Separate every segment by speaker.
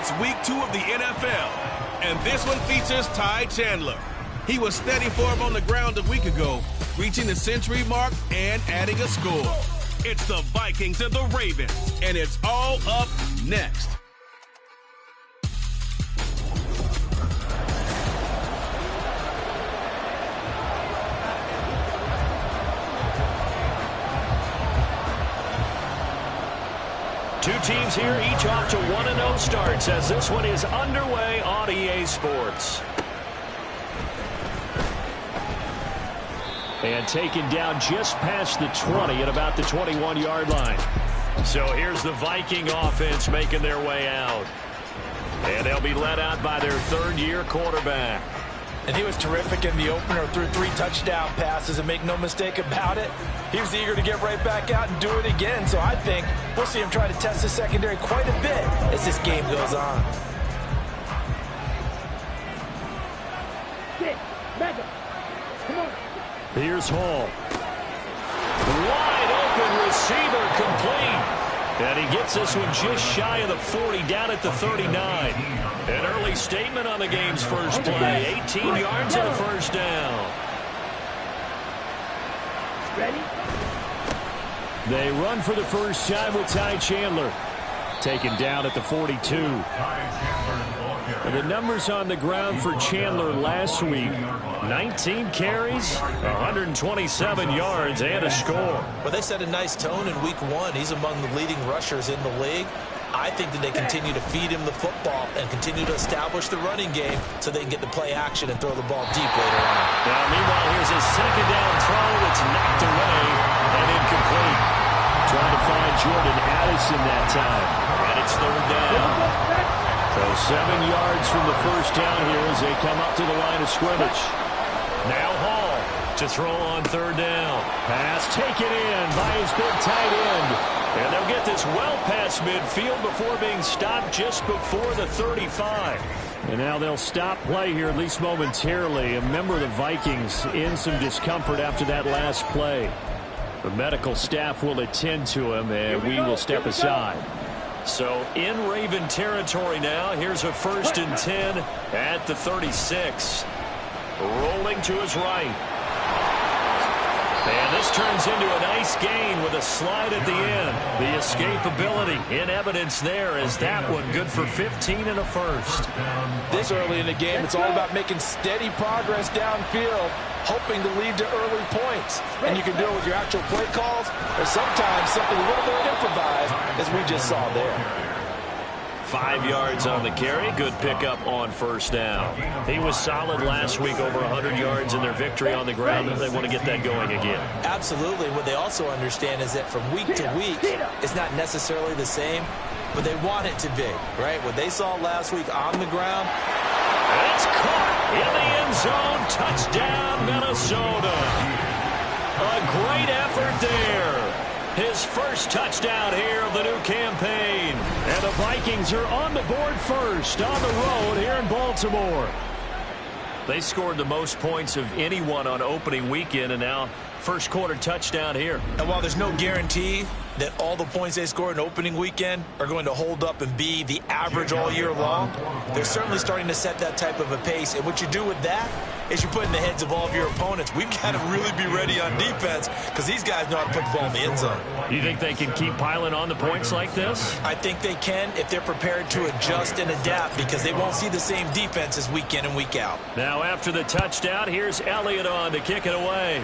Speaker 1: It's week 2 of the NFL, and this one features Ty Chandler. He was steady for him on the ground a week ago, reaching the century mark and adding a score. It's the Vikings and the Ravens, and it's all up next.
Speaker 2: Two teams here, each off to 1-0 starts as this one is underway on EA Sports. And taken down just past the 20 at about the 21-yard line. So here's the Viking offense making their way out. And they'll be led out by their third-year quarterback.
Speaker 3: And he was terrific in the opener, threw 3 touchdown passes, and make no mistake about it, he was eager to get right back out and do it again. So I think we'll see him try to test the secondary quite a bit as this game goes on.
Speaker 2: Here's Hall. Wide open receiver complete. And he gets this one just shy of the 40, down at the 39. An early statement on the game's first play. 18 yards and a first down.
Speaker 4: Ready?
Speaker 2: They run for the first time with Ty Chandler. Taken down at the 42. And the numbers on the ground for Chandler last week: 19 carries, 127 yards, and a score.
Speaker 3: Well, they set a nice tone in week 1. He's among the leading rushers in the league. I think that they continue to feed him the football and continue to establish the running game so they can get the play action and throw the ball deep later on.
Speaker 2: Now, meanwhile, here's a second down throw that's knocked away and incomplete. Trying to find Jordan Addison that time. And it's third down. So 7 yards from the first down here as they come up to the line of scrimmage. Now Hall to throw on third down. Pass taken in by his big tight end. And they'll get this well past midfield before being stopped just before the 35. And now they'll stop play here, at least momentarily. A member of the Vikings in some discomfort after that last play. The medical staff will attend to him, and we will step aside. So in Raven territory now. Here's a 1st and 10 at the 36. Rolling to his right. And this turns into a nice gain with a slide at the end. The escapability in evidence there is that one good for 15 and a first.
Speaker 3: This early in the game, it's all about making steady progress downfield, hoping to lead to early points. And you can do it with your actual play calls or sometimes something a little more improvised, as we just saw there.
Speaker 2: 5 yards on the carry. Good pickup on first down. He was solid last week, over 100 yards in their victory on the ground. They want to get that going again. Absolutely. What they also understand is that from week to week, it's not necessarily the same, but they want it to be, right? What they saw last week on the ground. It's caught in the end zone. Touchdown, Minnesota. A great effort there. His first touchdown here of the new campaign. And the Vikings are on the board first on the road here in Baltimore. They scored the most points of anyone on opening weekend, and now first quarter touchdown here.
Speaker 3: And while there's no guarantee that all the points they scored in opening weekend are going to hold up and be the average all year long, they're certainly starting to set that type of a pace. And what you do with that is you put in the heads of all of your opponents, we've got to really be ready on defense because these guys know how to put the ball in the end zone.
Speaker 2: You think they can keep piling on the points like this?
Speaker 3: I think they can if they're prepared to adjust and adapt, because they won't see the same defenses week in and week out.
Speaker 2: Now after the touchdown, here's Elliott on to kick it away.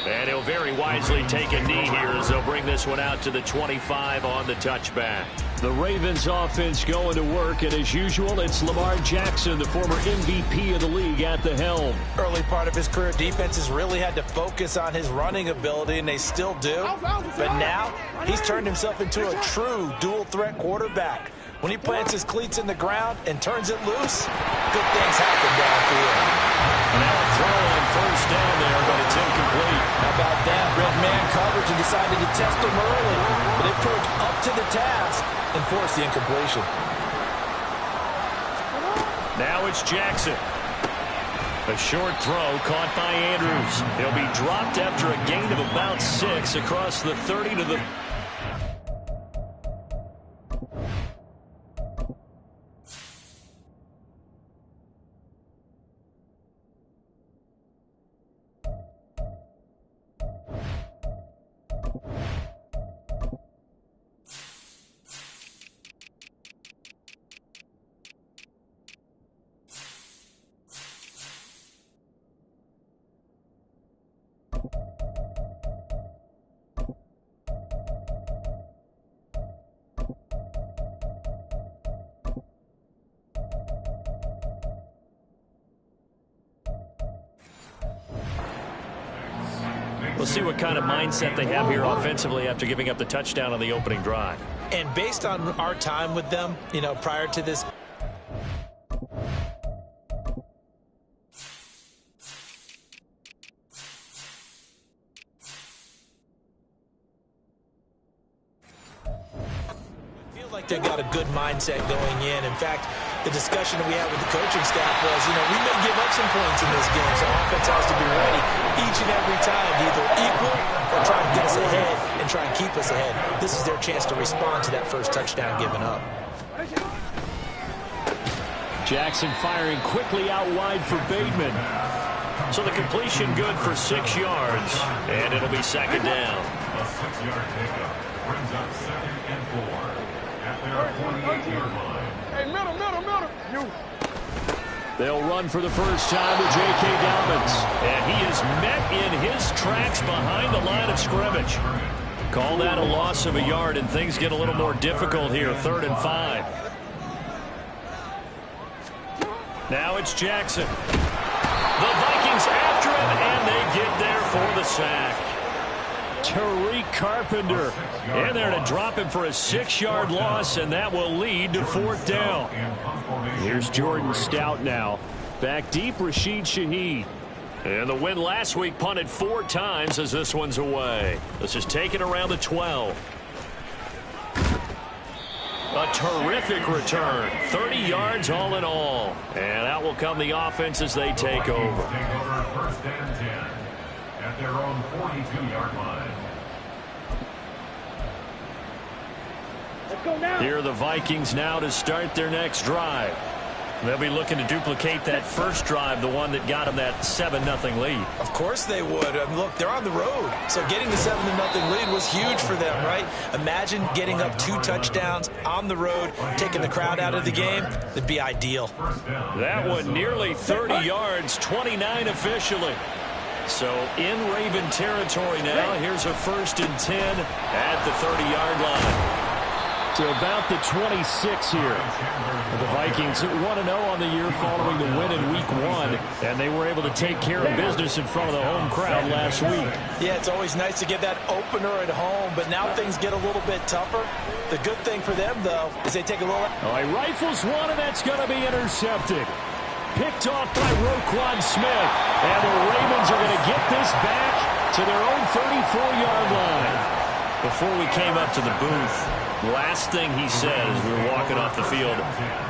Speaker 2: And he'll very wisely take a knee here as they'll bring this one out to the 25 on the touchback. The Ravens offense going to work, and as usual, it's Lamar Jackson, the former MVP of the league, at the helm.
Speaker 3: Early part of his career, defenses really had to focus on his running ability, and they still do. But now, he's turned himself into a true dual-threat quarterback. When he plants his cleats in the ground and turns it loose, good things happen downfield.
Speaker 2: Now a throw on first down there, but it's incomplete.
Speaker 3: How about that? Red man coverage and decided to test him early. But they proved up to the task and forced the incompletion.
Speaker 2: Now it's Jackson. A short throw caught by Andrews. He'll be dropped after a gain of about 6 across the 30 to the... We'll see what kind of mindset they have here offensively after giving up the touchdown on the opening drive.
Speaker 3: And based on our time with them, prior to this, they've got a good mindset going in. In fact, the discussion that we had with the coaching staff was, we may give up some points in this game, so offense has to be ready each and every time to either equal or try and get us ahead and try and keep us ahead. This is their chance to respond to that first touchdown given up.
Speaker 2: Jackson firing quickly out wide for Bateman. So the completion good for 6 yards, and it'll be second down.
Speaker 4: A 6-yard pickup brings up 2nd and 4. At their 48-yard line.
Speaker 5: Hey, middle. You.
Speaker 2: They'll run for the first time with J.K. Dobbins. And he is met in his tracks behind the line of scrimmage. Call that a loss of a yard, and things get a little more difficult here. 3rd and 5. Now it's Jackson. The Vikings after him, and they get there for the sack. Tariq Carpenter in there to drop him for a 6-yard loss, and that will lead to 4th down. Here's Jordan Stout now. Back deep, Rashid Shaheed. And the win last week punted 4 times as this one's away. This is taken around the 12. A terrific return. 30 yards all in all. And out will come the offense as they take over.
Speaker 4: Take over 1st and 10 at their own 42-yard line.
Speaker 2: Here are the Vikings now to start their next drive. They'll be looking to duplicate that first drive, the one that got them that 7-0 lead.
Speaker 3: Of course they would. Look, they're on the road, so getting the 7-0 lead was huge for them, right? Imagine getting up 2 touchdowns on the road, taking the crowd out of the game. That'd be ideal.
Speaker 2: That one nearly 30 yards, 29 officially. So in Raven territory now. Here's a 1st and 10 at the 30-yard line. To about the 26 here. The Vikings 1-0 on the year following the win in Week 1, and they were able to take care of business in front of the home crowd last week.
Speaker 3: Yeah, it's always nice to get that opener at home, but now things get a little bit tougher. The good thing for them, though, is they take a little...
Speaker 2: Oh, he rifles one, and that's going to be intercepted. Picked off by Roquan Smith, and the Ravens are going to get this back to their own 34-yard line. Before we came up to the booth, last thing he said as we were walking off the field,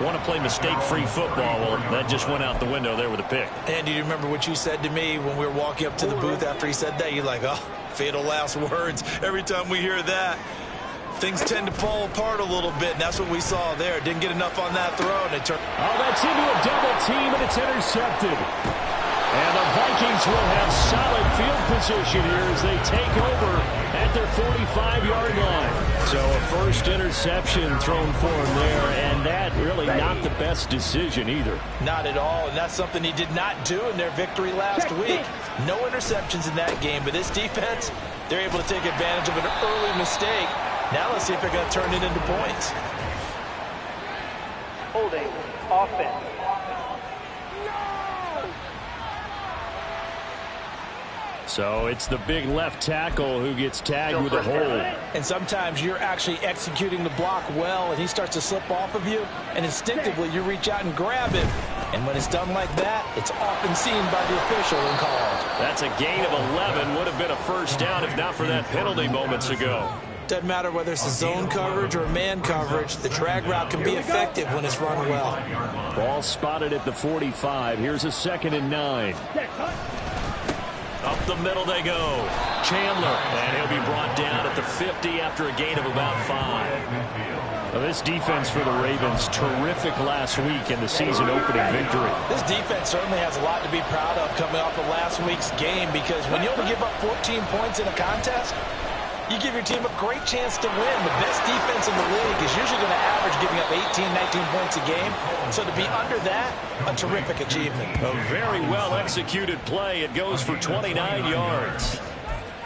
Speaker 2: want to play mistake-free football. Well, that just went out the window there with a pick.
Speaker 3: And do you remember what you said to me when we were walking up to the booth after he said that? You're like, oh, fatal last words. Every time we hear that, things tend to fall apart a little bit, and that's what we saw there. Didn't get enough on that throw, and it turned...
Speaker 2: Oh, that's into a double team, and it's intercepted. And the Vikings will have solid field position here as they take over at their 45-yard line. So a first interception thrown for him there, and that really not the best decision either.
Speaker 3: Not at all, and that's something he did not do in their victory last week. No interceptions in that game, but this defense, they're able to take advantage of an early mistake. Now let's see if they're going to turn it into points.
Speaker 5: Holding offense.
Speaker 2: So it's the big left tackle who gets tagged with a hold.
Speaker 3: And sometimes you're actually executing the block well, and he starts to slip off of you, and instinctively you reach out and grab him. And when it's done like that, it's often seen by the official and called.
Speaker 2: That's a gain of 11. Would have been a first down if not for that penalty moments ago.
Speaker 3: Doesn't matter whether it's a zone coverage or man coverage, the drag route can be effective when it's run well.
Speaker 2: Ball spotted at the 45. Here's a 2nd and 9. Up the middle they go. Chandler, and he'll be brought down at the 50 after a gain of about 5. Now this defense for the Ravens, terrific last week in the season opening victory.
Speaker 3: This defense certainly has a lot to be proud of coming off of last week's game, because when you only give up 14 points in a contest, you give your team a great chance to win. The best defense in the league is usually going to average giving up 18, 19 points a game. So to be under that, a terrific achievement.
Speaker 2: A very well-executed play. It goes for 29 yards.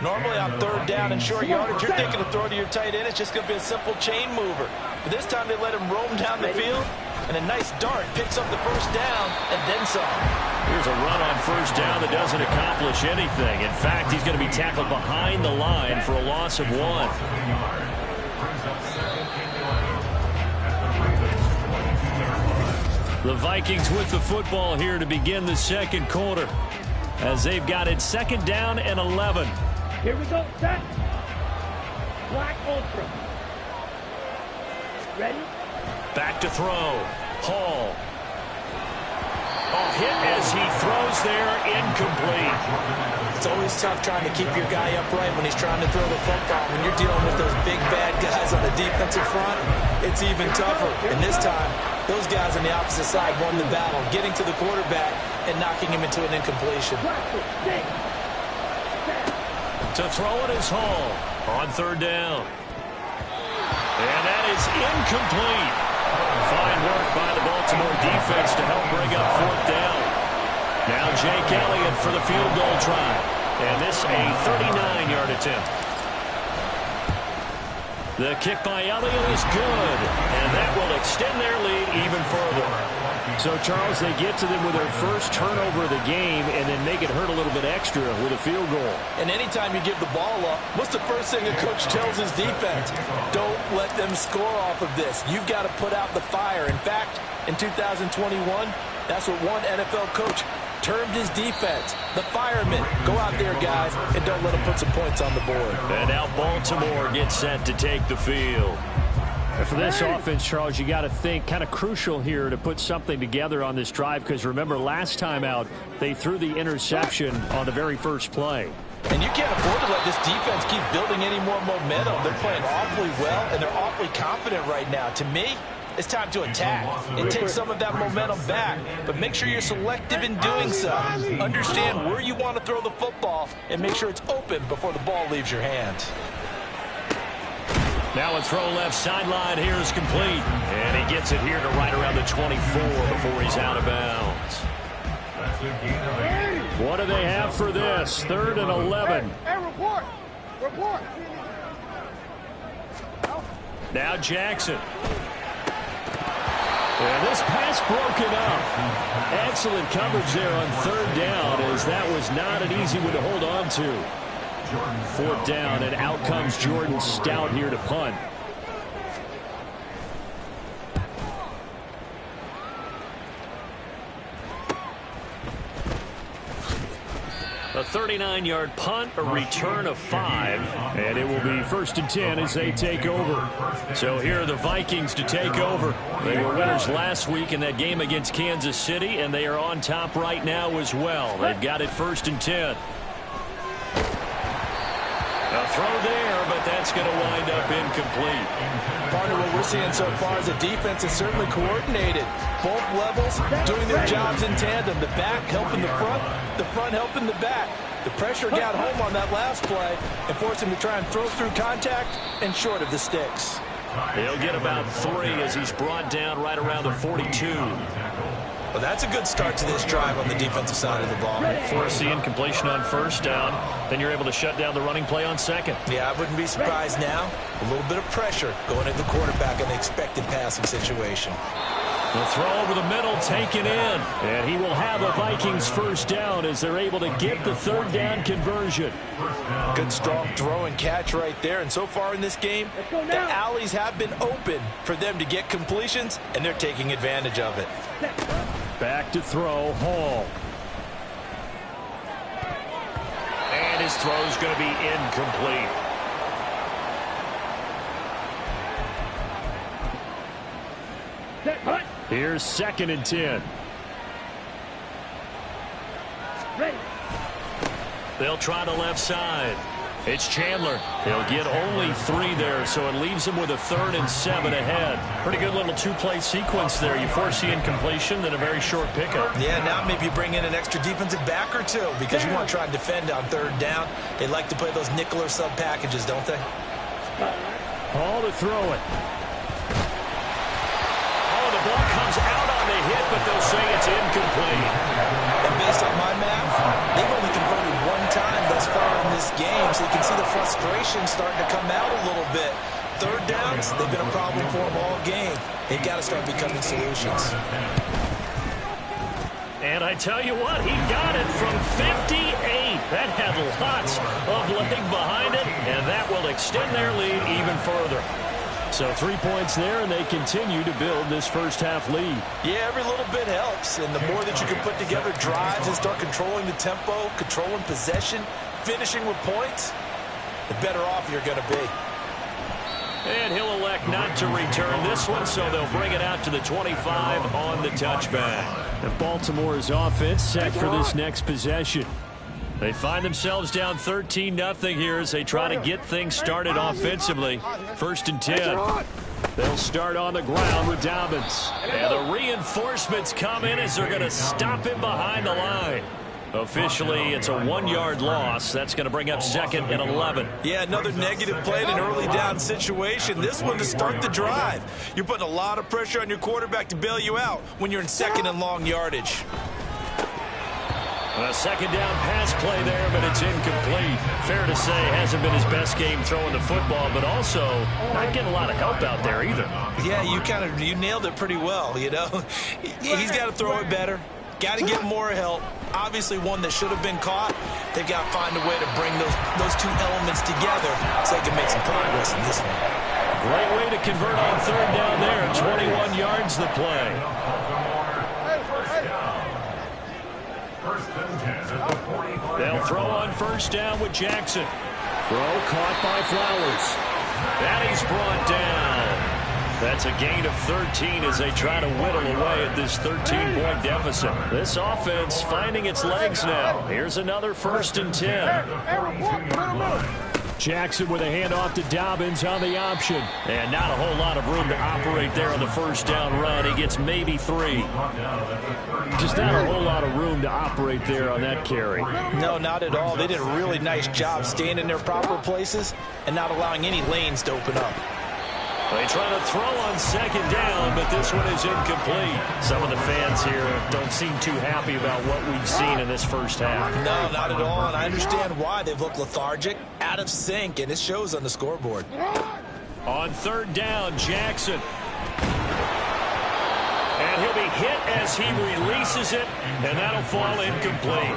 Speaker 3: Normally on 3rd down and short yardage, you're thinking to throw to your tight end. It's just going to be a simple chain mover. But this time they let him roam down the field, and a nice dart picks up the first down and then some.
Speaker 2: Here's a run on first down that doesn't accomplish anything. In fact, he's going to be tackled behind the line for a loss of 1. The Vikings with the football here to begin the second quarter as they've got it 2nd down and 11.
Speaker 5: Here we go, set. Black Ultra. Ready?
Speaker 2: Back to throw. Hall. A hit as he throws there, incomplete.
Speaker 3: It's always tough trying to keep your guy upright when he's trying to throw the football. When you're dealing with those big bad guys on the defensive front, it's even tougher. And this time, those guys on the opposite side won the battle, getting to the quarterback and knocking him into an incompletion.
Speaker 2: To throw it is Hall on 3rd down. And that is incomplete. Fine work by the Baltimore defense to help bring up 4th down. Now Jake Elliott for the field goal try. And this a 39-yard attempt. The kick by Elliott is good. And that will extend their lead even further. So, Charles, they get to them with their first turnover of the game and then make it hurt a little bit extra with a field goal.
Speaker 3: And anytime you give the ball up, what's the first thing a coach tells his defense? Don't let them score off of this. You've got to put out the fire. In fact, in 2021, that's what one NFL coach termed his defense, the firemen. Go out there, guys, and don't let them put some points on the board.
Speaker 2: And now Baltimore gets set to take the field. For this offense, Charles, you got to think kind of crucial here to put something together on this drive because remember last time out they threw the interception on the very first play.
Speaker 3: And you can't afford to let this defense keep building any more momentum. They're playing awfully well and they're awfully confident right now. To me, it's time to attack and take some of that momentum back, but make sure you're selective in doing so. Understand where you want to throw the football and make sure it's open before the ball leaves your hands.
Speaker 2: Now a throw left sideline here is complete. And he gets it here to right around the 24 before he's out of bounds. What do they have for this? 3rd and 11.
Speaker 5: Hey, report. Report.
Speaker 2: Now Jackson. And this pass broken up. Excellent coverage there on 3rd down as that was not an easy one to hold on to. 4th down, and out comes Jordan Stout here to punt. A 39-yard punt, a return of 5, and it will be 1st and 10 as they take over. So here are the Vikings to take over. They were winners last week in that game against Kansas City, and they are on top right now as well. They've got it 1st and 10. A throw there, but that's going to wind up incomplete.
Speaker 3: Part of what we're seeing so far is the defense is certainly coordinated. Both levels doing their jobs in tandem. The back helping the front helping the back. The pressure got home on that last play and forced him to try and throw through contact and short of the sticks.
Speaker 2: He'll get about 3 as he's brought down right around the 42.
Speaker 3: Well, that's a good start to this drive on the defensive side of the ball.
Speaker 2: Force the incompletion on 1st down. Then you're able to shut down the running play on 2nd.
Speaker 3: Yeah, I wouldn't be surprised now. A little bit of pressure going at the quarterback in the expected passing situation.
Speaker 2: The throw over the middle taken in. And he will have a Vikings 1st down as they're able to get the 3rd down conversion.
Speaker 3: Good strong throw and catch right there. And so far in this game, the alleys have been open for them to get completions, and they're taking advantage of it.
Speaker 2: Back to throw, Hall. And his throw is going to be incomplete. Here's 2nd and 10.
Speaker 5: Ready.
Speaker 2: They'll try the left side. It's Chandler. He'll get only 3 there, so it leaves him with a 3rd and 7 ahead. Pretty good little 2-play sequence there. You force the incompletion, then a very short pickup.
Speaker 3: Yeah, now maybe you bring in an extra defensive back or 2 because you want to try and defend on 3rd down. They like to play those nickel or sub packages, don't they?
Speaker 2: Hall to throw it. Oh, the ball comes out on the hit, but they'll say it's incomplete.
Speaker 3: And based on my math, they've only converted 1 time thus far in this game, so you can see the frustration starting to come out a little bit. 3rd downs, they've been a problem for them all game. They've got to start becoming solutions.
Speaker 2: And And I tell you what, he got it from 58. That had lots of leg behind it, and that will extend their lead even further. So 3 points there, and they continue to build this first-half lead.
Speaker 3: Yeah, every little bit helps, and the more that you can put together drives and start controlling the tempo, controlling possession, finishing with points, the better off you're going to be.
Speaker 2: And he'll elect not to return this one, so they'll bring it out to the 25 on the touchback. And Baltimore's offense set for this next possession. They find themselves down 13-0 here as they try to get things started offensively. 1st and 10. They'll start on the ground with Dobbins. And the reinforcements come in as they're going to stop him behind the line. Officially, it's a 1-yard loss. That's going to bring up 2nd and 11.
Speaker 3: Yeah, another negative play in an early down situation. This one to start the drive. You're putting a lot of pressure on your quarterback to bail you out when you're in 2nd and long yardage.
Speaker 2: A 2nd down pass play there, but it's incomplete. Fair to say, hasn't been his best game throwing the football, but also not getting a lot of help out there either.
Speaker 3: Yeah, you nailed it pretty well, you know. He's got to throw it better. Got to get more help. Obviously one that should have been caught. They've got to find a way to bring those two elements together so they can make some progress in this one.
Speaker 2: Great way to convert on 3rd down there. 21 yards the play. They'll throw on 1st down with Jackson. Throw caught by Flowers. And he's brought down. That's a gain of 13 as they try to whittle away at this 13-point deficit. This offense finding its legs now. Here's another 1st and 10. Jackson with a handoff to Dobbins on the option. And not a whole lot of room to operate there on the 1st down run. He gets maybe 3. Just not a whole lot of room to operate there on that carry.
Speaker 3: No, not at all. They did a really nice job staying in their proper places and not allowing any lanes to open up.
Speaker 2: They try to throw on 2nd down, but this one is incomplete. Some of the fans here don't seem too happy about what we've seen in this first half.
Speaker 3: No, not at all, and I understand why. They've looked lethargic, out of sync, and it shows on the scoreboard.
Speaker 2: On 3rd down, Jackson. And he'll be hit as he releases it, and that'll fall incomplete.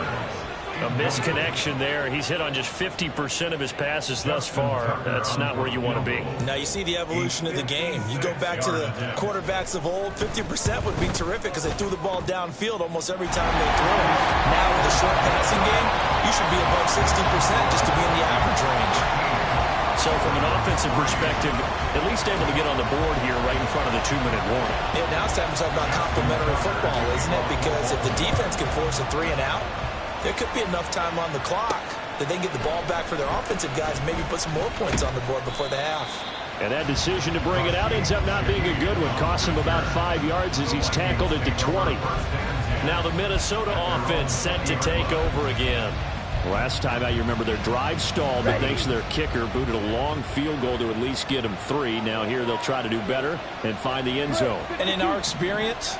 Speaker 2: A misconnection there. He's hit on just 50% of his passes thus far. That's not where you want to be.
Speaker 3: Now you see the evolution of the game. You go back to the quarterbacks of old, 50% would be terrific because they threw the ball downfield almost every time they threw it. Now with the short passing game, you should be above 60% just to be in the average range.
Speaker 2: So from an offensive perspective, at least able to get on the board here right in front of the 2-minute warning.
Speaker 3: Yeah, now it's time to talk about complementary football, isn't it? Because if the defense can force a 3 and out, there could be enough time on the clock that they get the ball back for their offensive guys and maybe put some more points on the board before the half.
Speaker 2: And that decision to bring it out ends up not being a good one. Costs him about 5 yards as he's tackled at the 20. Now the Minnesota offense set to take over again. Last time out, you remember their drive stalled, but thanks to their kicker, booted a long field goal to at least get them 3. Now here they'll try to do better and find the end zone.
Speaker 3: And in our experience,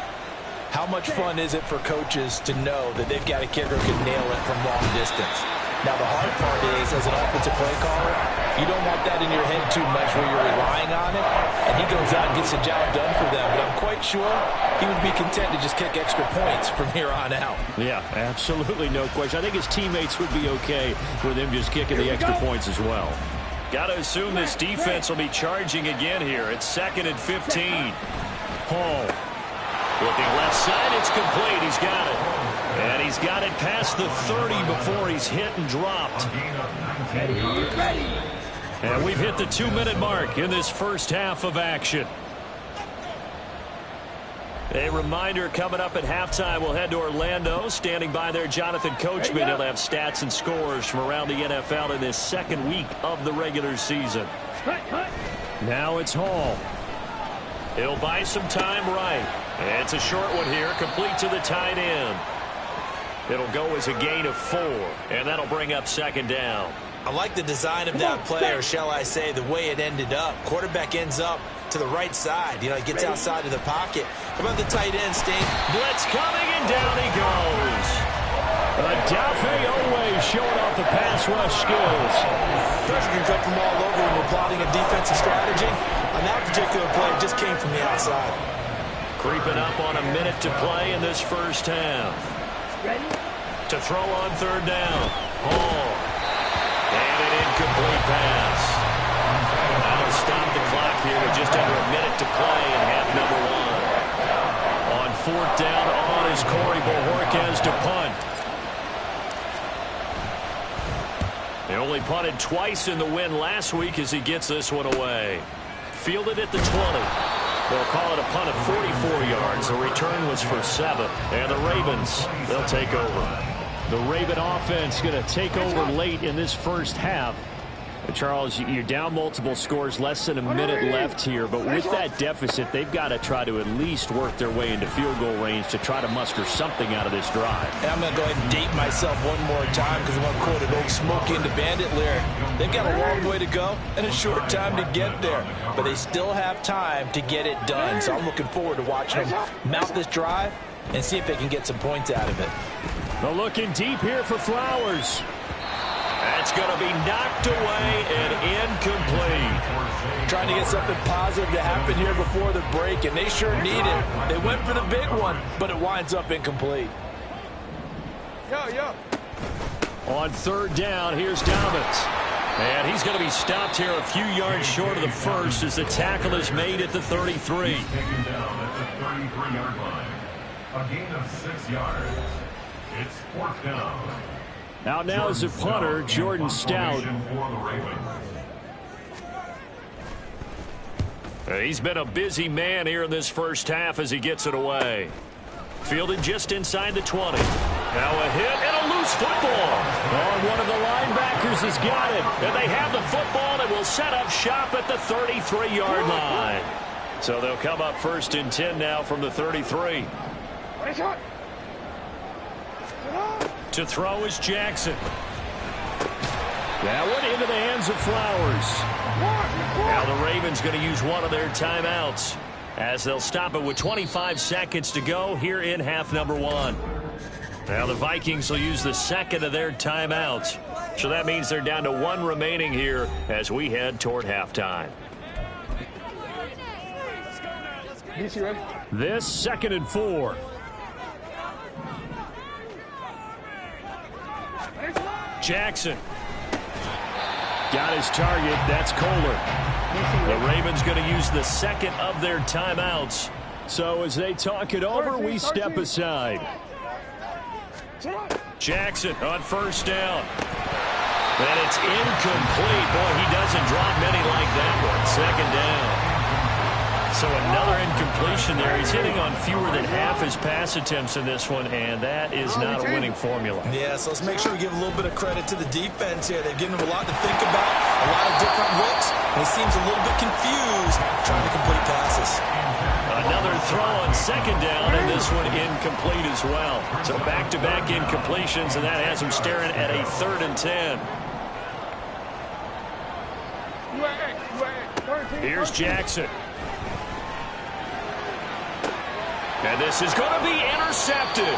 Speaker 3: how much fun is it for coaches to know that they've got a kicker who can nail it from long distance? Now, the hard part is, as an offensive play caller, you don't want that in your head too much where you're relying on it, and he goes out and gets the job done for them. But I'm quite sure he would be content to just kick extra points from here on out.
Speaker 2: Yeah, absolutely no question. I think his teammates would be okay with him just kicking the extra points as well. Got to assume this defense will be charging again here. It's 2nd and 15. Hall. Looking left side, it's complete. He's got it. And he's got it past the 30 before he's hit and dropped. And we've hit the 2-minute mark in this first half of action. A reminder coming up at halftime, we'll head to Orlando. Standing by there, Jonathan Coachman. He'll have stats and scores from around the NFL in this 2nd week of the regular season. Now it's Hall. He'll buy some time right. It's a short one here, complete to the tight end. It'll go as a gain of 4, and that'll bring up 2nd down.
Speaker 3: I like the design of that play, or shall I say the way it ended up. Quarterback ends up to the right side. You know, he gets outside of the pocket. How about the tight end, Sting?
Speaker 2: Blitz coming, and down he goes. Adafe always showing off the pass rush skills.
Speaker 3: Pressure can come from all over when you're plotting a defensive strategy. On that particular play, it just came from the outside.
Speaker 2: Creeping up on a minute to play in this first half. 2nd and 10.
Speaker 5: Ready?
Speaker 2: To throw on third down. Hall. And an incomplete pass. That'll stop the clock here with just under a minute to play in half number 1. On fourth down on is Corey Bojorquez to punt. He only punted twice in the win last week as he gets this one away. Fielded at the 20. They'll call it a punt of 44 yards. The return was for 7. And the Ravens, they'll take over. The Raven offense going to take over late in this first half. Charles, you're down multiple scores, less than a minute left here, but with that deficit, they've got to try to at least work their way into field goal range to try to muster something out of this drive.
Speaker 3: And I'm going to go ahead and date myself one more time because I'm going to quote an old Smokey and the Bandit lyric. They've got a long way to go and a short time to get there, but they still have time to get it done. So I'm looking forward to watching them mount this drive and see if they can get some points out of it.
Speaker 2: They're looking deep here for Flowers. That's going to be knocked away and incomplete.
Speaker 3: Trying to get something positive to happen here before the break, and they sure need it. They went for the big one, but it winds up incomplete.
Speaker 2: On third down, here's Dobbins. And he's going to be stopped here a few yards short of the first as the tackle is made at the 33.
Speaker 4: Taken down at the 33-yard line. A gain of 6 yards. It's fourth down.
Speaker 2: Out now is a punter, Jordan Stout. He's been a busy man here in this first half as he gets it away. Fielded just inside the 20. Now a hit and a loose football. Oh, one of the linebackers has got it. And they have the football and will set up shop at the 33-yard line. So they'll come up first and 10 now from the 33. To throw is Jackson. That one into the hands of Flowers. Now the Ravens going to use one of their timeouts as they'll stop it with 25 seconds to go here in half number 1. Now the Vikings will use the second of their timeouts. So that means they're down to 1 remaining here as we head toward halftime. This 2nd and 4. Jackson got his target. That's Kohler. The Ravens going to use the second of their timeouts. So as they talk it over, we step aside. Jackson on first down. And it's incomplete. Boy, he doesn't drop many like that one. Second down. So another incompletion there. He's hitting on fewer than half his pass attempts in this one, and that is not a winning formula.
Speaker 3: Yeah, so let's make sure we give a little bit of credit to the defense here. They've given him a lot to think about, a lot of different looks, and he seems a little bit confused trying to complete passes.
Speaker 2: Another throw on second down, and this one incomplete as well. So back-to-back incompletions, and that has him staring at a 3rd and 10. Here's Jackson. And this is going to be intercepted.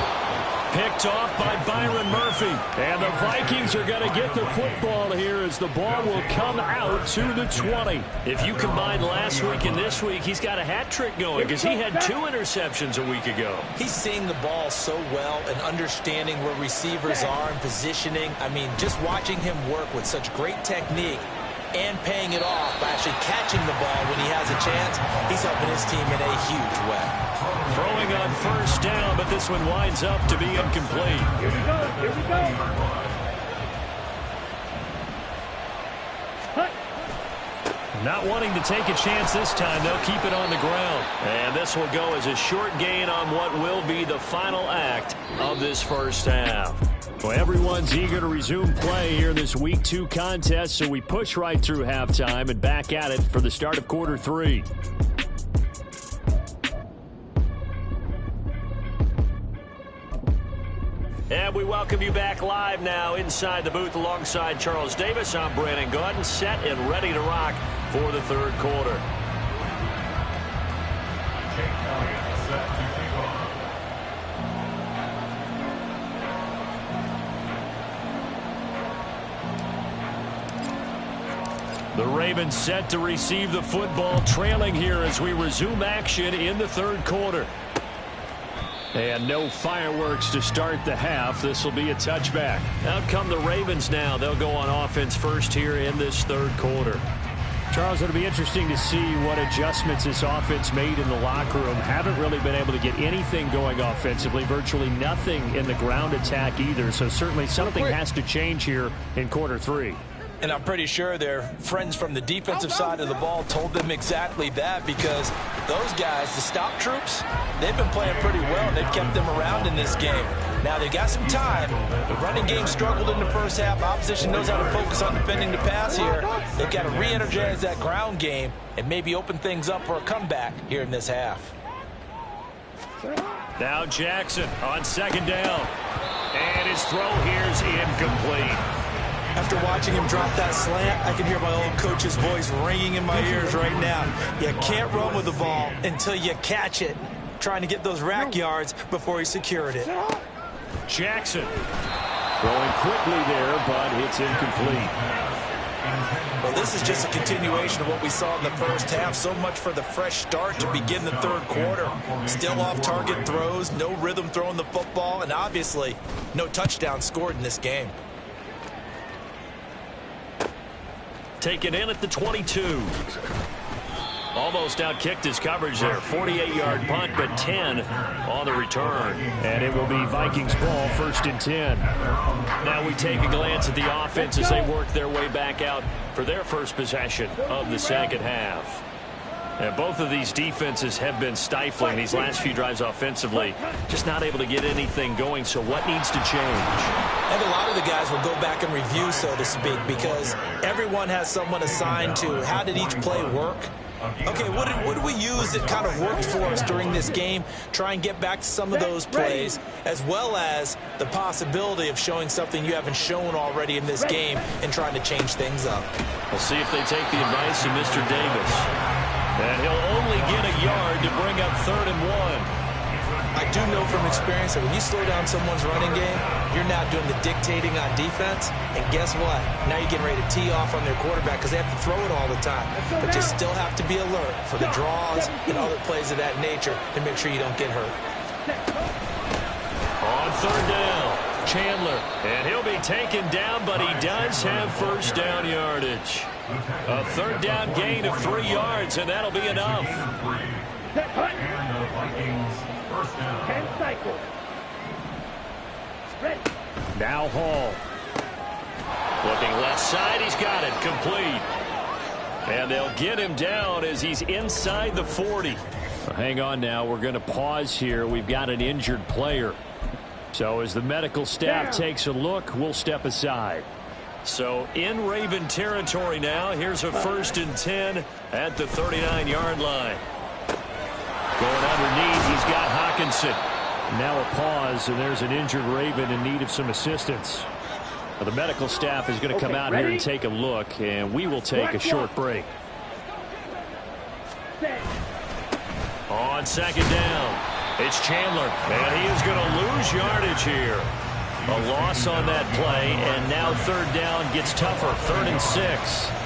Speaker 2: Picked off by Byron Murphy. And the Vikings are going to get the football here as the ball will come out to the 20. If you combine last week and this week, he's got a hat trick going because he had 2 interceptions a week ago.
Speaker 3: He's seeing the ball so well and understanding where receivers are and positioning. I mean, just watching him work with such great technique and paying it off by actually catching the ball when he has a chance, he's helping his team in a huge way.
Speaker 2: Throwing on first down, but this one winds up to be incomplete.
Speaker 5: Here we go. Here we go.
Speaker 2: Not wanting to take a chance this time, they'll keep it on the ground. And this will go as a short gain on what will be the final act of this first half. Well, everyone's eager to resume play here in this Week 2 contest, so we push right through halftime and back at it for the start of quarter 3. And we welcome you back live now inside the booth alongside Charles Davis. I'm Brandon Gaudin, set and ready to rock for the third quarter. The Ravens set to receive the football, trailing here as we resume action in the third quarter. And no fireworks to start the half. This will be a touchback. Out come the Ravens now. They'll go on offense first here in this third quarter.
Speaker 6: Charles, it'll be interesting to see what adjustments this offense made in the locker room. Haven't really been able to get anything going offensively. Virtually nothing in the ground attack either. So certainly something has to change here in quarter three.
Speaker 3: And I'm pretty sure their friends from the defensive side of the ball told them exactly that, because those guys, the stop troops, they've been playing pretty well. They've kept them around in this game. Now, they got some time. The running game struggled in the first half. Opposition knows how to focus on defending the pass here. They've got to re-energize that ground game and maybe open things up for a comeback here in this half.
Speaker 2: Now Jackson on second down. And his throw here's incomplete.
Speaker 3: After watching him drop that slant, I can hear my old coach's voice ringing in my ears right now. You can't run with the ball until you catch it. Trying to get those rack yards before he secured it.
Speaker 2: Jackson throwing quickly there, but it's incomplete.
Speaker 3: Well, this is just a continuation of what we saw in the first half. So much for the fresh start to begin the third quarter. Still off-target throws, no rhythm throwing the football, and obviously no touchdown scored in this game.
Speaker 2: Taken in at the 22. Almost outkicked his coverage there. 48-yard punt, but 10 on the return.
Speaker 6: And it will be Vikings ball, 1st and 10.
Speaker 2: Now we take a glance at the offense as they work their way back out for their first possession of the second half. And both of these defenses have been stifling these last few drives offensively. Just not able to get anything going, so what needs to change?
Speaker 3: And a lot of the guys will go back and review, so to speak, because everyone has someone assigned to how did each play work. Okay, what did we use that kind of worked for us during this game? Try and get back to some of those plays, as well as the possibility of showing something you haven't shown already in this game and trying to change things up.
Speaker 2: We'll see if they take the advice of Mr. Davis. And he'll only get a yard to bring up 3rd and 1.
Speaker 3: I do know from experience that when you slow down someone's running game, you're now doing the dictating on defense. And guess what? Now you're getting ready to tee off on their quarterback because they have to throw it all the time. But you still have to be alert for the draws and other plays of that nature to make sure you don't get hurt.
Speaker 2: On 3rd down, Chandler. And he'll be taken down, but he does have first down yardage. A 3rd down gain of 3 yards, and that'll be enough.
Speaker 4: And the Vikings first down.
Speaker 5: 10 cycles. Ready.
Speaker 6: Now Hall.
Speaker 2: Looking left side, he's got it, complete. And they'll get him down as he's inside the 40.
Speaker 6: Well, hang on now, we're going to pause here. We've got an injured player. So as the medical staff takes a look, we'll step aside.
Speaker 2: So in Raven territory now. Here's a 1st and 10 at the 39-yard line.
Speaker 6: Going underneath, he's got Hawkinson. Now a pause, and there's an injured Raven in need of some assistance. Well, the medical staff is going to come out here and take a look, and we will take a short break.
Speaker 2: On 2nd down, it's Chandler, and he is going to lose yardage here. A loss on that play, and now 3rd down gets tougher, 3rd and 6.
Speaker 3: I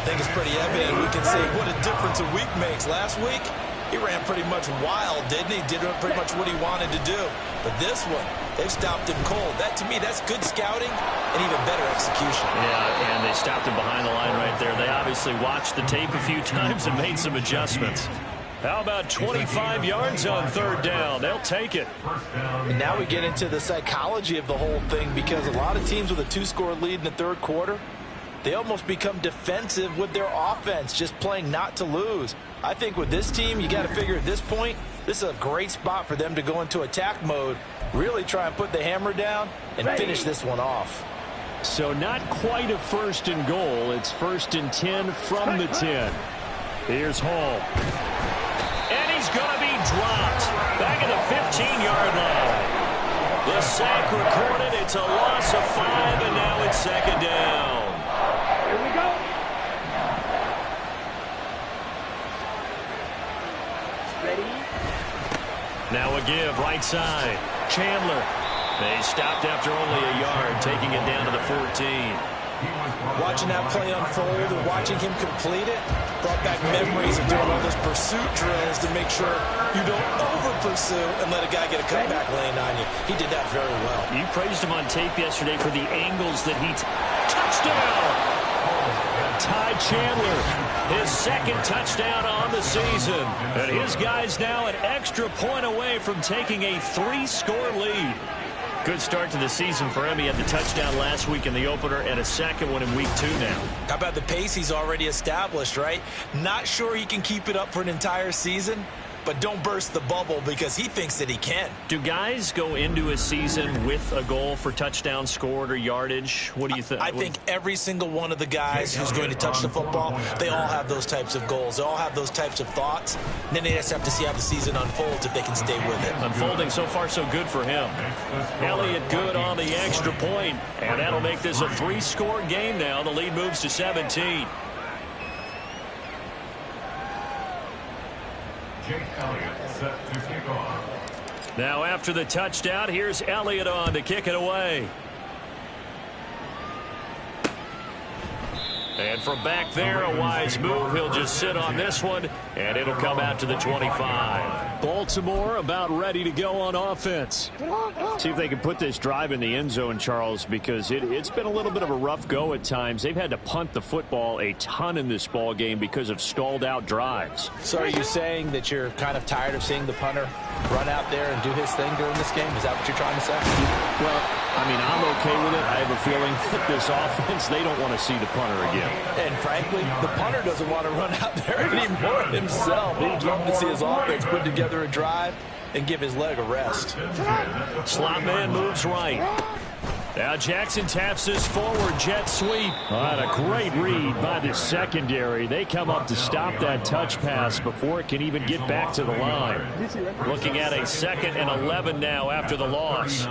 Speaker 3: think it's pretty evident. We can say what a difference a week makes. Last week, he ran pretty much wild, didn't he? Did pretty much what he wanted to do. But this one, they've stopped him cold. That, to me, that's good scouting and even better execution.
Speaker 2: Yeah, and they stopped him behind the line right there. They obviously watched the tape a few times and made some adjustments. How about 25 yards on 3rd down? They'll take it.
Speaker 3: And now we get into the psychology of the whole thing, because a lot of teams with a 2-score lead in the third quarter, they almost become defensive with their offense, just playing not to lose. I think with this team, you got to figure at this point, this is a great spot for them to go into attack mode, really try and put the hammer down and finish this one off.
Speaker 6: So not quite a 1st and goal. It's 1st and 10 from the 10. Here's Hall.
Speaker 2: And he's going to be dropped back at the 15-yard line. The sack recorded. It's a loss of 5, and now it's 2nd down.
Speaker 5: Here we go. Ready.
Speaker 2: Now a give, right side. Chandler. They stopped after only a yard, taking it down to the 14.
Speaker 3: Watching that play unfold and watching him complete it brought back memories of doing all those pursuit drills to make sure you don't over-pursue and let a guy get a cutback lane on you. He did that very well.
Speaker 6: You praised him on tape yesterday for the angles that he touchdown! Ty Chandler, his second touchdown on the season. And his guy's now an extra point away from taking a 3-score lead. Good start to the season for him. He had the touchdown last week in the opener and a second one in week 2 now.
Speaker 3: How about the pace he's already established, right? Not sure he can keep it up for an entire season, but don't burst the bubble because he thinks that he can.
Speaker 6: Do guys go into a season with a goal for touchdowns scored or yardage? What do you think?
Speaker 3: I think every single one of the guys who's going to touch the football, they all have those types of goals. They all have those types of thoughts. And then they just have to see how the season unfolds if they can stay with it.
Speaker 6: Unfolding so far so good for him. Elliott good on the extra point, and that'll make this a 3-score game now. The lead moves to 17.
Speaker 4: Jake Elliott set to kick off.
Speaker 6: Now after the touchdown, here's Elliott on to kick it away. And from back there, a wise move. He'll just sit on this one, and it'll come out to the 25. Baltimore about ready to go on offense. See if they can put this drive in the end zone, Charles, because it's been a little bit of a rough go at times. They've had to punt the football a ton in this ball game because of stalled out drives.
Speaker 3: So are you saying that you're kind of tired of seeing the punter run out there and do his thing during this game? Is that what you're trying to say?
Speaker 6: Well, I mean, I'm okay with it. I have a feeling that this offense, they don't want to see the punter again.
Speaker 3: And frankly, the punter doesn't want to run out there anymore himself. He'd love to see his offense put together a drive and give his leg a rest.
Speaker 6: Slot man moves right. Now Jackson taps this forward jet sweep. And a great read by the secondary. They come up to stop that touch pass before it can even get back to the line. Looking at a 2nd and 11 now after the loss.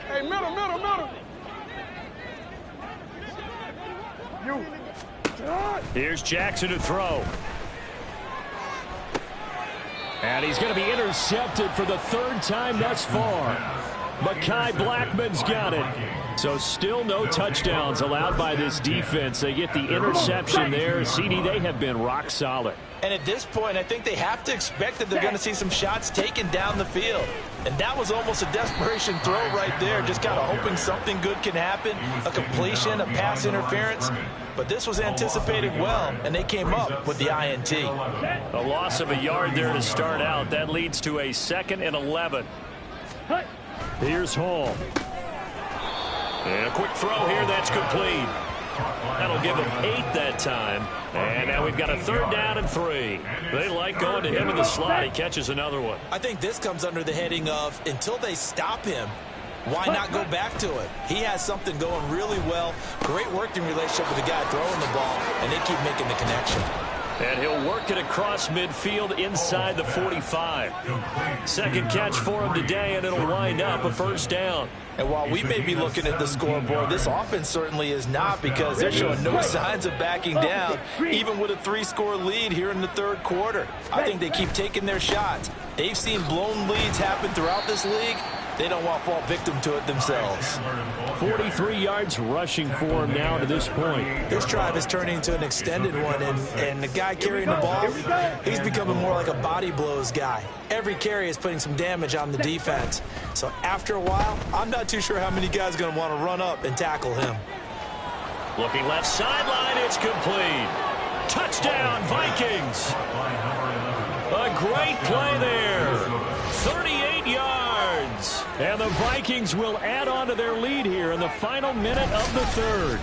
Speaker 5: Hey, middle.
Speaker 6: Here's Jackson to throw. And he's going to be intercepted for the 3rd time thus far. Mekhi Blackman's got it. So still no touchdowns allowed by this defense. They get the interception there. CD, they have been rock solid.
Speaker 3: And at this point, I think they have to expect that they're going to see some shots taken down the field. And that was almost a desperation throw right there, just kind of hoping something good can happen, a completion, a pass interference. But this was anticipated well, and they came up with the INT.
Speaker 6: A loss of a yard there to start out. That leads to a 2nd and 11. Here's Hall. And a quick throw here, that's complete. That'll give him 8 that time. And now we've got a 3rd down and 3. They like going to him in the slot. He catches another one.
Speaker 3: I think this comes under the heading of until they stop him, why not go back to it? He has something going really well. Great working relationship with the guy throwing the ball, and they keep making the connection.
Speaker 6: And he'll work it across midfield inside the 45. 2nd catch for him today, and it'll wind up a 1st down.
Speaker 3: And while we may be looking at the scoreboard, this offense certainly is not, because they're showing no signs of backing down, even with a 3-score lead here in the 3rd quarter. I think they keep taking their shots. They've seen blown leads happen throughout this league. They don't want to fall victim to it themselves.
Speaker 6: 43 yards rushing for him now to this point.
Speaker 3: This drive is turning into an extended one, and the guy carrying the ball, he's becoming more like a body blows guy. Every carry is putting some damage on the defense. So after a while, I'm not too sure how many guys are going to want to run up and tackle him.
Speaker 6: Looking left sideline, it's complete. Touchdown, Vikings. A great play there. 38 yards. And the Vikings will add on to their lead here in the final minute of the 3rd.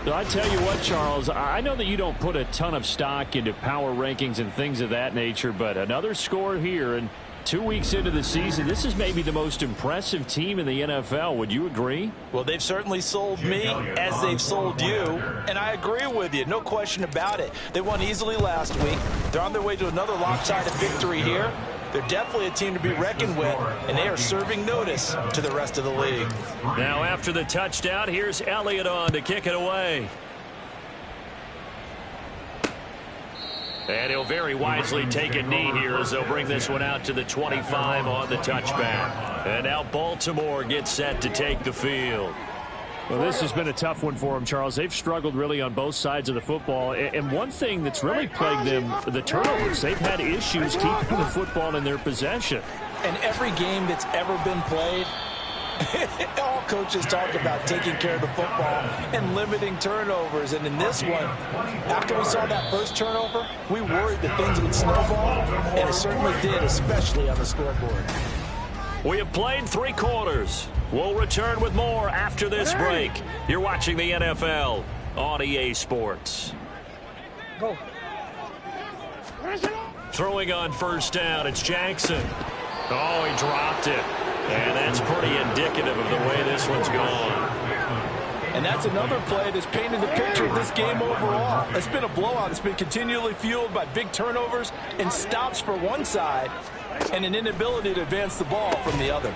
Speaker 6: So I tell you what, Charles, I know that you don't put a ton of stock into power rankings and things of that nature, but another score here, and 2 weeks into the season, this is maybe the most impressive team in the NFL. Would you agree?
Speaker 3: Well, they've certainly sold me as they've sold you, and I agree with you. No question about it. They won easily last week. They're on their way to another lopsided victory here. They're definitely a team to be reckoned with, and they are serving notice to the rest of the league.
Speaker 6: Now after the touchdown, here's Elliott on to kick it away. And he'll very wisely take a knee here as they'll bring this one out to the 25 on the touchback. And now Baltimore gets set to take the field. Well, this has been a tough one for them, Charles. They've struggled really on both sides of the football. And one thing that's really plagued them, the turnovers. They've had issues keeping the football in their possession.
Speaker 3: And every game that's ever been played, all coaches talk about taking care of the football and limiting turnovers. And in this one, after we saw that first turnover, we worried that things would snowball, and it certainly did, especially on the scoreboard.
Speaker 2: We have played 3 quarters. We'll return with more after this break. You're watching the NFL on EA Sports.
Speaker 5: Go.
Speaker 2: Throwing on first down, it's Jackson. Oh, he dropped it. And that's pretty indicative of the way this one's gone.
Speaker 3: And that's another play that's painted the picture of this game overall. It's been a blowout. It's been continually fueled by big turnovers and stops for one side and an inability to advance the ball from the other.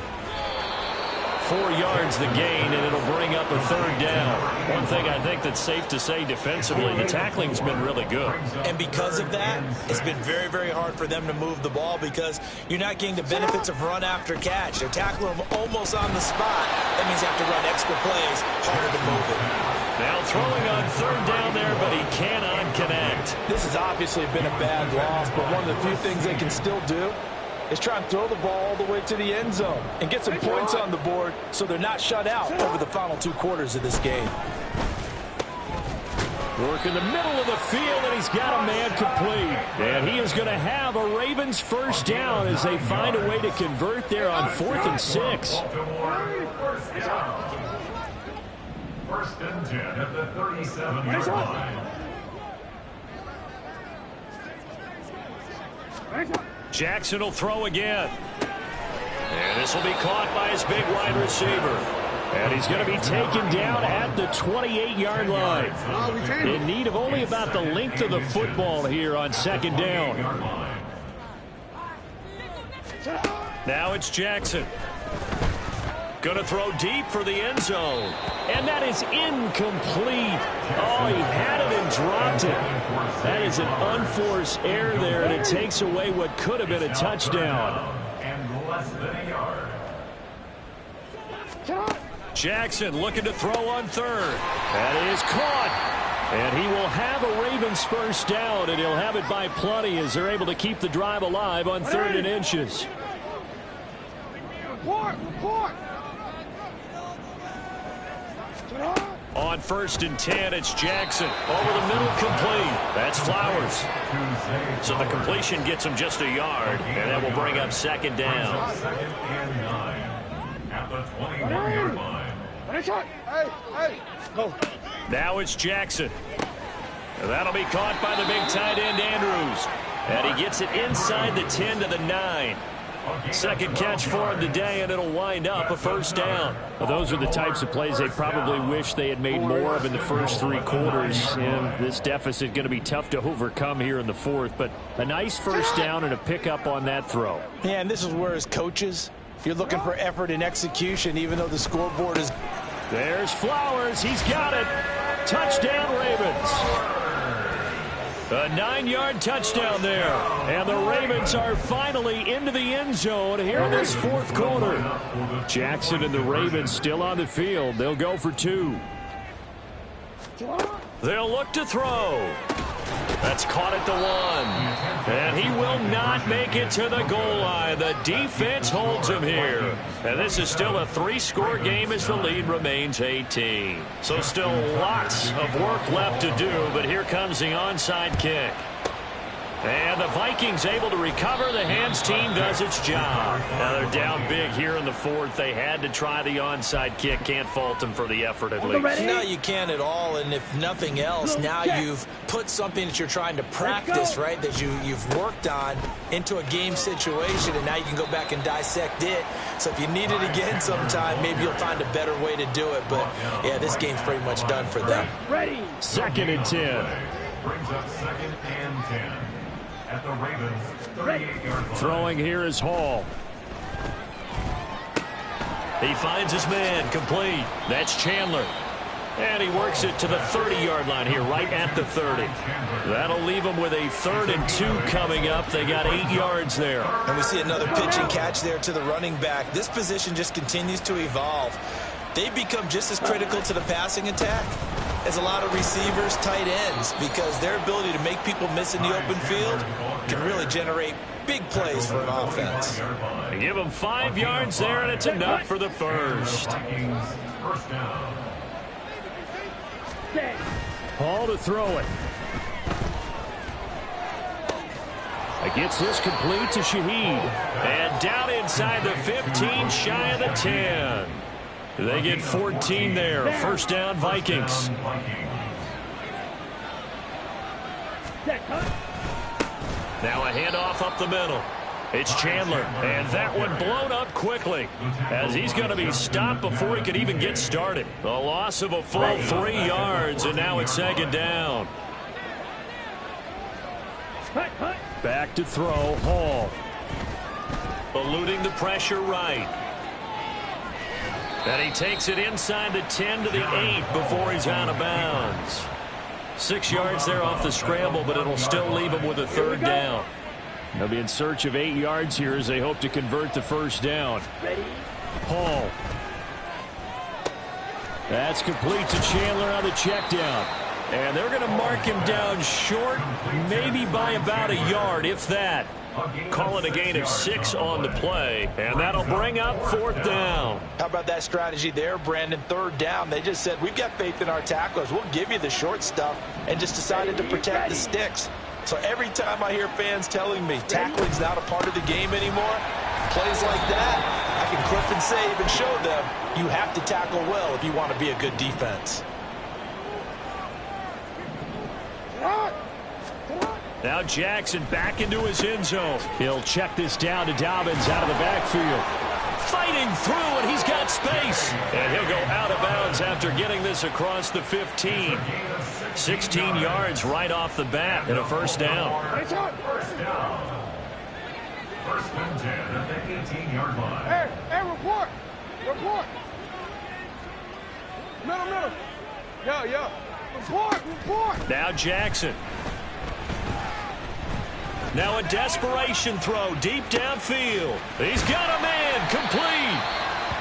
Speaker 2: 4 yards the gain, and it'll bring up a third down. One thing I think that's safe to say defensively, the tackling's been really good.
Speaker 3: And because of that, it's been very, very hard for them to move the ball because you're not getting the benefits of run after catch. They're tackling them almost on the spot. That means you have to run extra plays, harder to move it.
Speaker 2: Now throwing on third down there, but he cannot connect.
Speaker 3: This has obviously been a bad loss, but one of the few things they can still do is try and throw the ball all the way to the end zone and get some points on the board so they're not shut out over the final 2 quarters of this game.
Speaker 6: Work in the middle of the field, and he's got a man complete. And he is going to have a Ravens first down as they find a way to convert there on 4th and 6.
Speaker 4: First and 10 at the 37-yard line.
Speaker 2: Jackson will throw again. And this will be caught by his big wide receiver.
Speaker 6: And he's going to be taken down at the 28-yard line. In need of only about the length of the football here on 2nd down.
Speaker 2: Now it's Jackson. Going to throw deep for the end zone.
Speaker 6: And that is incomplete. Oh, he had it and dropped it. That is an unforced error there, and it takes away what could have been a touchdown.
Speaker 4: And less than a yard.
Speaker 2: Jackson looking to throw on third.
Speaker 6: That is caught. And he will have a Ravens first down, and he'll have it by plenty as they're able to keep the drive alive on 3rd and inches.
Speaker 5: Report!
Speaker 2: On 1st and 10, it's Jackson. Over the middle, complete. That's Flowers. So the completion gets him just a yard, and that will bring up 2nd down.
Speaker 4: 2nd and 9 at the 21-yard line.
Speaker 5: Hey, go.
Speaker 2: Now it's Jackson. And that'll be caught by the big tight end, Andrews. And he gets it inside the 10 to the 9. Second catch for him today, and it'll wind up a first down.
Speaker 6: Well, those are the types of plays they probably wish they had made more of in the first 3 quarters. And this deficit going to be tough to overcome here in the 4th. But a nice first down and a pickup on that throw.
Speaker 3: Yeah, and this is where as coaches, you're looking for effort and execution, even though the scoreboard is...
Speaker 6: There's Flowers. He's got it. Touchdown, Ravens. A 9-yard touchdown there. And the Ravens are finally into the end zone here in this 4th quarter. Jackson and the Ravens still on the field. They'll go for 2.
Speaker 2: They'll look to throw. That's caught at the 1. And he will not make it to the goal line. The defense holds him here. And this is still a 3-score game as the lead remains 18. So still lots of work left to do, but here comes the onside kick. And the Vikings able to recover. The hands team does its job. Now they're down big here in the 4th. They had to try the onside kick. Can't fault them for the effort at least.
Speaker 3: No, you can't at all. And if nothing else, now you've put something that you're trying to practice, right, that you've worked on into a game situation, and now you can go back and dissect it. So if you need it again sometime, maybe you'll find a better way to do it. But, yeah, this game's pretty much done for them.
Speaker 5: Ready.
Speaker 6: 2nd and 10.
Speaker 4: Brings up 2nd and 10. At the Ravens 38-yard line.
Speaker 6: Throwing here is Hall.
Speaker 2: He finds his man, complete. That's Chandler. And he works it to the 30-yard line here, right at the 30. That'll leave him with a 3rd and 2 coming up. They got 8 yards there.
Speaker 3: And we see another pitch and catch there to the running back. This position just continues to evolve. they become just as critical to the passing attack as a lot of receivers, tight ends, because their ability to make people miss in the open field can really generate big plays for an offense.
Speaker 6: They give them 5 yards there, and it's enough for the first. Hall to throw it. It gets this complete to Shaheed. And down inside the 15, shy of the 10. They get 14 there. First down, Vikings. Now a handoff up the middle. It's Chandler, and that one blown up quickly as he's going to be stopped before he could even get started. A loss of a full 3 yards, and now it's second down. Back to throw, Hall. Eluding the pressure right. And he takes it inside the 10 to the 8 before he's out of bounds. 6 yards there off the scramble, but it'll still leave him with a third down. They'll be in search of 8 yards here as they hope to convert the first down. Hall. That's complete to Chandler on the check down. And they're going to mark him down short, maybe by about a yard, if that. Call it a gain of 6 on the play, and that'll bring up fourth down.
Speaker 3: How about that strategy there, Brandon? Third down. They just said, we've got faith in our tacklers. We'll give you the short stuff, and just decided to protect the sticks. So every time I hear fans telling me tackling's not a part of the game anymore, plays like that, I can clip and save and show them you have to tackle well if you want to be a good defense.
Speaker 6: Now Jackson back into his end zone. He'll check this down to Dobbins out of the backfield. Fighting through, and he's got space. And he'll go out of bounds after getting this across the 15. 16 yards right off the bat and a first down.
Speaker 4: First down. First and 10 at the 18-yard line.
Speaker 5: Hey, report. Report. Middle. Yeah. Report.
Speaker 6: Now Jackson. Now a desperation throw deep downfield. He's got a man complete.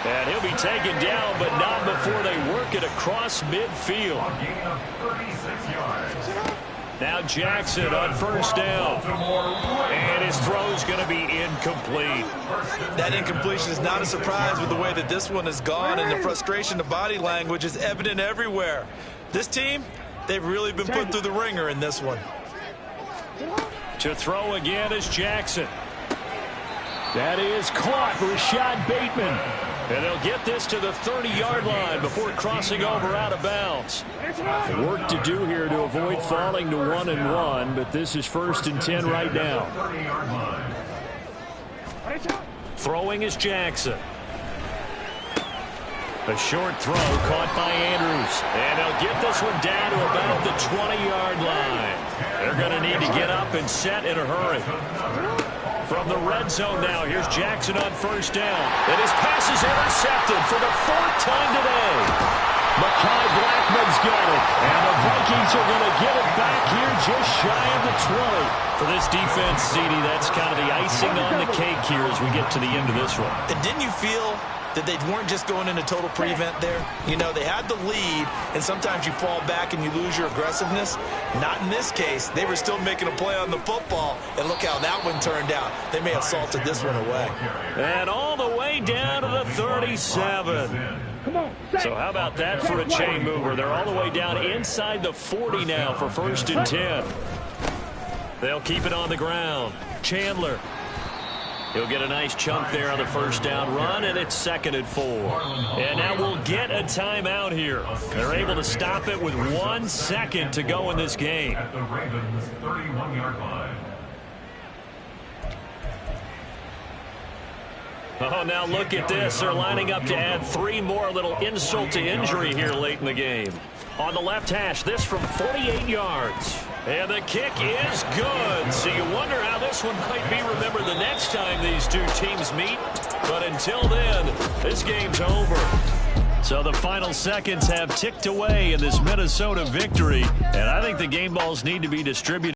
Speaker 6: And he'll be taken down, but not before they work it across midfield.
Speaker 4: A gain of 36 yards.
Speaker 6: Now Jackson on first down. And his throw's going to be incomplete.
Speaker 3: That incompletion is not a surprise with the way that this one has gone, and the frustration, the body language is evident everywhere. This team, they've really been put through the ringer in this one.
Speaker 6: To throw again is Jackson. That is caught, Rashad Bateman. And they'll get this to the 30-yard line before crossing over out of bounds. Work to do here to avoid falling to 1-1, but this is first and 10 right now. Throwing is Jackson. A short throw caught by Andrews. And they'll get this one down to about the 20-yard line. They're going to need to get up and set in a hurry. From the red zone now, here's Jackson on first down. And his pass is intercepted for the 4th time today. Mekhi Blackman's got it. And the Vikings are going to get it back here just shy of the 20. For this defense, CD, that's kind of the icing on the cake here as we get to the end of this one.
Speaker 3: And didn't you feel that they weren't just going into total prevent there? You know, they had the lead, and sometimes you fall back and you lose your aggressiveness. Not in this case. They were still making a play on the football, and look how that one turned out. They may have salted this one away.
Speaker 6: And all the way down to the 37. So how about that for a chain mover? They're all the way down inside the 40 now for first and 10. They'll keep it on the ground. Chandler. He'll get a nice chunk there on the first down run, and it's 2nd and 4. And now we'll get a timeout here. They're able to stop it with 1 second to go in this game.
Speaker 4: At the Ravens' 31-yard line.
Speaker 6: Oh, now look at this. They're lining up to add 3 more, little insult to injury here late in the game. On the left hash, this from 48 yards. And the kick is good. So you wonder how this one might be remembered the next time these two teams meet. But until then, this game's over. So the final seconds have ticked away in this Minnesota victory. And I think the game balls need to be distributed.